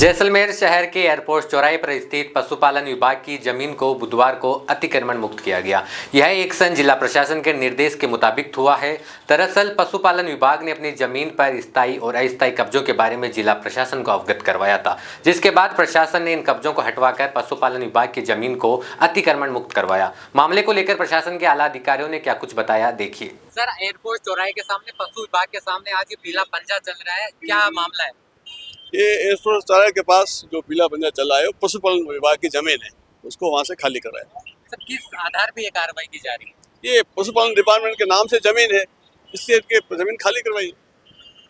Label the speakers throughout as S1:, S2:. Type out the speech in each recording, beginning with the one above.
S1: जैसलमेर शहर के एयरपोर्ट चौराहे पर स्थित पशुपालन विभाग की जमीन को बुधवार को अतिक्रमण मुक्त किया गया। यह एक्शन जिला प्रशासन के निर्देश के मुताबिक हुआ है। दरअसल पशुपालन विभाग ने अपनी जमीन पर स्थायी और अस्थायी कब्जों के बारे में जिला प्रशासन को अवगत करवाया था, जिसके बाद प्रशासन ने इन कब्जों को हटवाकर पशुपालन विभाग की जमीन को अतिक्रमण मुक्त करवाया। मामले को लेकर प्रशासन के आला अधिकारियों ने क्या कुछ बताया, देखिए।
S2: सर, एयरपोर्ट चौराहे के सामने पशु विभाग के सामने आज ये पीला पंजा चल रहा है, क्या मामला है?
S3: ये एयरपोर्ट चौराहे के पास जो पीला पंजा चल रहा है वो पशुपालन विभाग की जमीन है, उसको वहाँ से खाली कराया।
S2: सर, किस आधार पे ये कार्रवाई की जा रही है?
S3: ये पशुपालन डिपार्टमेंट के नाम से जमीन है, इसलिए इनके जमीन खाली करवाई।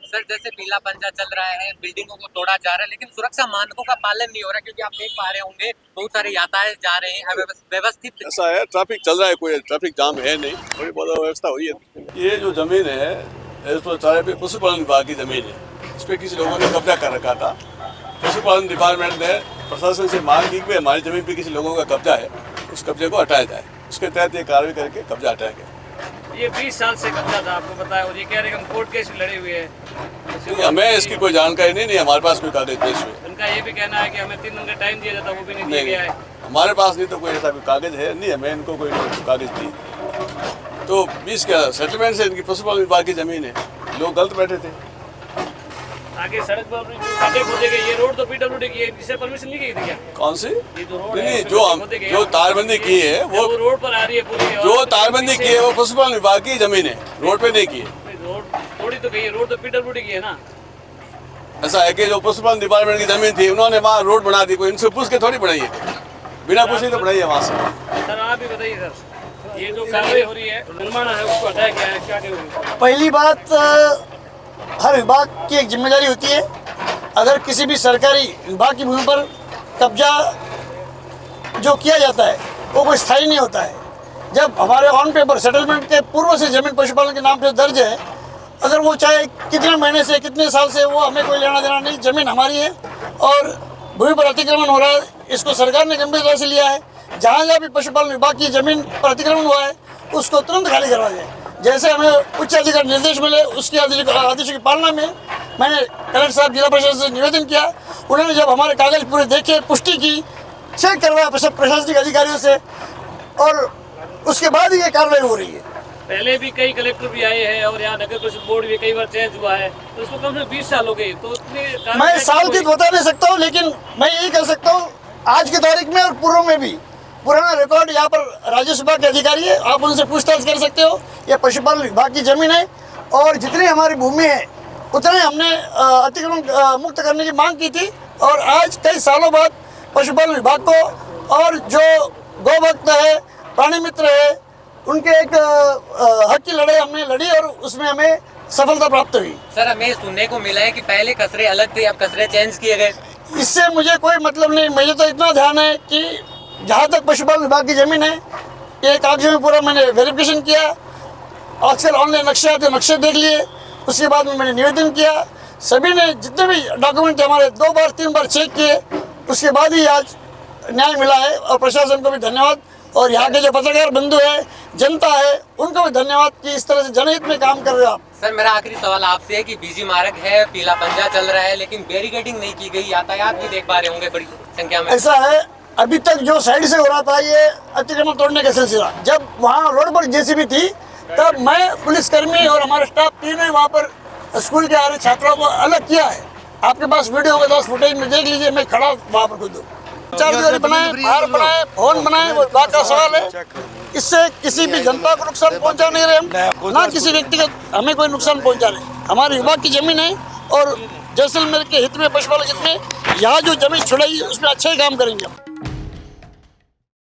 S2: सर, जैसे पीला पंजा चल रहा है, बिल्डिंगों को तोड़ा जा रहा है, लेकिन सुरक्षा मानकों का पालन नहीं हो रहा, क्योंकि आप देख पा रहे होंगे बहुत सारे यातायात जा रहे हैं व्यवस्थित।
S3: ऐसा है, ट्रैफिक चल रहा है, कोई ट्रैफिक जाम है नहीं, थोड़ी बहुत व्यवस्था हुई है। ये जो जमीन है एयरपोर्ट चौराहे पे पशुपालन विभाग की जमीन है, इस पर किसी लोगों ने कब्जा कर रखा था। पशुपालन डिपार्टमेंट ने प्रशासन से मांग की कि हमारी जमीन पे किसी लोगों का कब्जा है, उस कब्जे को हटाया जाए। उसके तहत ये कार्रवाई करके कब्जा हटाया गया।
S4: ये 20 साल से कब्जा था, आपको पता है, और ये कह रहे हैं हम कोर्ट केस लड़े हुए हैं।
S3: हमें इसकी कोई जानकारी नहीं, हमारे पास कोई कागज पेश हुए।
S4: उनका ये भी कहना है कि हमें 3 दिन का टाइम दिया जाता, वो भी नहीं दिया गया है।
S3: हमारे पास नहीं तो कोई ऐसा कोई कागज है नहीं, हमें इनको कोई कागज दी। तो 20 का सेटलमेंट से इनकी पशुपालन विभाग की जमीन है, लोग गलत बैठे थे।
S4: आगे सड़क पर खाते खोदे गए, ये रोड तो पीडब्ल्यूडी की है, इससे परमिशन नहीं गई थी क्या?
S3: कौन सी?
S4: ये जो रोड
S3: नहीं, जो तारबंदी की है वो
S4: रोड पर आ रही है पूरी।
S3: जो तारबंदी की है वो पशुपालन विभाग की जमीन है, रोड पे नहीं की है।
S4: रोड थोड़ी तो गई है, रोड तो पीडब्ल्यूडी की है ना।
S3: ऐसा है कि जो पशुपालन डिपार्टमेंट की जमीन थी उन्होंने वहाँ रोड बना दी, कोई इनसे पूछ के थोड़ी बनाई है, बिना पूछे तो बनाई है वहाँ से।
S4: सर, आप भी बताइए सर, ये जो कार्रवाई हो रही है निर्माण है उसको हटाया गया है, क्या करेंगे?
S5: पहली बात, हर विभाग की एक जिम्मेदारी होती है। अगर किसी भी सरकारी विभाग की भूमि पर कब्जा जो किया जाता है वो कोई स्थायी नहीं होता है। जब हमारे ऑन पेपर सेटलमेंट के पूर्व से जमीन पशुपालन के नाम पे दर्ज है, अगर वो चाहे कितने महीने से कितने साल से, वो हमें कोई लेना देना नहीं, जमीन हमारी है और भूमि पर अतिक्रमण हो रहा है, इसको सरकार ने गंभीरता से लिया है। जहाँ जहाँ भी पशुपालन विभाग की जमीन पर अतिक्रमण हुआ है उसको तुरंत खाली करवा जाए। जैसे हमें उच्च अधिकारी निर्देश मिले, उसके आदेशों की पालना में मैंने कलेक्टर साहब, जिला प्रशासन से निवेदन किया। उन्होंने जब हमारे कागज पूरे देखे, पुष्टि की, चेक करवाया सब प्रशासनिक अधिकारियों से, और उसके बाद ही ये कार्रवाई हो रही है।
S4: पहले भी कई कलेक्टर भी आए हैं और यहाँ नगर परिषद बोर्ड भी कई बार चेंज हुआ है, तो इसको कम से कम 20 साल हो गए। तो
S5: मैं साल की बता नहीं सकता हूँ, लेकिन मैं यही कह सकता हूँ आज की तारीख में और पूर्व में भी पुराना रिकॉर्ड यहाँ पर राजस्व विभाग के अधिकारी है, आप उनसे पूछताछ कर सकते हो। यह पशुपालन विभाग की जमीन है और जितनी हमारी भूमि है उतने हमने अतिक्रमण मुक्त करने की मांग की थी, और आज कई सालों बाद पशुपालन विभाग को और जो गौभक्त है, प्राणी मित्र है, उनके एक हक की लड़ाई हमने लड़ी और उसमें हमें सफलता प्राप्त हुई।
S2: सर, हमें सुनने को मिला है कि पहले कचरे अलग थे, अब कचरे चेंज किए गए।
S5: इससे मुझे कोई मतलब नहीं, मुझे तो इतना ध्यान है कि जहाँ तक पशुपालन विभाग की जमीन है, ये कागजों में पूरा मैंने वेरिफिकेशन किया। आजकल ऑनलाइन नक्शे आते, नक्शे देख लिए, उसके बाद में मैंने निवेदन किया। सभी ने जितने भी डॉक्यूमेंट हमारे 2 बार 3 बार चेक किए, उसके बाद ही आज न्याय मिला है। और प्रशासन को भी धन्यवाद, और यहाँ के जो पत्रकार बंधु है, जनता है, उनको भी धन्यवाद कि इस तरह से जनहित में काम कर रहे हो आप।
S2: सर, मेरा आखिरी सवाल आपसे है कि बीजी मार्ग है, पीला पंजा चल रहा है, लेकिन बैरिकेडिंग नहीं की गई, यातायात भी देख पा रहे होंगे बड़ी संख्या में।
S5: ऐसा है, अभी तक जो साइड से हो रहा था ये अतिक्रमण तोड़ने का सिलसिला, जब वहाँ रोड पर जेसीबी थी तब मैं, पुलिसकर्मी और हमारा स्टाफ तीनों वहाँ पर स्कूल के आ रहे छात्रों को अलग किया है। आपके पास वीडियो के 10 फुटेज में देख लीजिए, मैं खड़ा वहाँ पर खुद 4 दीवारी बनाए, बाहर बनाए, फोन बनाए, वो बात का सवाल है। इससे किसी भी जनता को नुकसान पहुँचा नहीं रहे हम, ना किसी व्यक्तिगत हमें कोई नुकसान पहुँचा रहे। हमारे विभाग की जमीन है और जैसलमेर के हित में, पशुपालन हित में यहाँ जो जमीन छुड़ाई उसमें अच्छा ही काम करेंगे हम।